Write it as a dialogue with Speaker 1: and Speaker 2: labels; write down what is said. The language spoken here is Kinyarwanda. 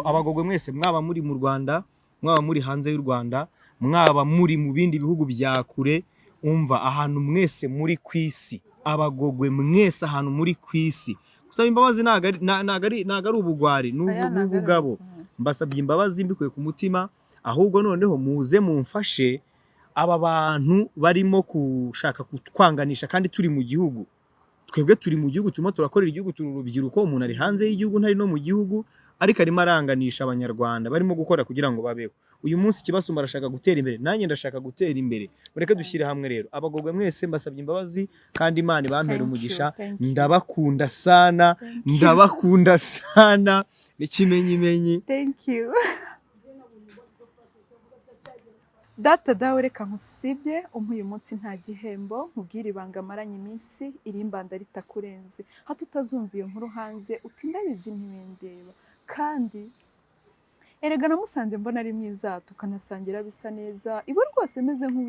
Speaker 1: Abagogwe mwese mwaba muri mu Rwanda, mwaba muri hanze y'u Rwanda, mwaba muri mu bindi bihugu bya kure, umva ahantu mwese muri kwisi, abagogwe mwese ahantu muri kwisi. Gusaba imbabazi nagari ubugwari n'ubugabo. Mbasabye imbabazi mbikuye ku mutima, ahubwo noneho muze mumfashe aba bantu barimo kushaka kutwanganisha kandi turi mu gihugu. Twebwe turi mu gihugu, turimo turakorera igihugu, turi urubyiruko, umuntu ari hanze y'igihugu ntari no mu gihugu, ariko arimo aranganisha abanyarwanda barimo gukora kugira ngo babeho. Uyu munsi kibasumba arashaka gutera imbere, nanjye ndashaka gutera imbere. Mureke dushyire hamwe rero. Abagogwe mwese mbasabye imbabazi kandi Imana ibampera umugisha. Ndabakunda sana, ndabakunda sana. N'ikimenyimenyi.
Speaker 2: Thank you. Data dawe reka nkusibye uyu munsi nta gihembo nkubwira ibanga maranye iminsi irimbanda ritakurenze hato utazumva iyo nkuru hanze utindabizi ntibindeba kandi erega namusanze mbona ari mwiza tukanasangira bisa neza iwe rwose meze nk'uwi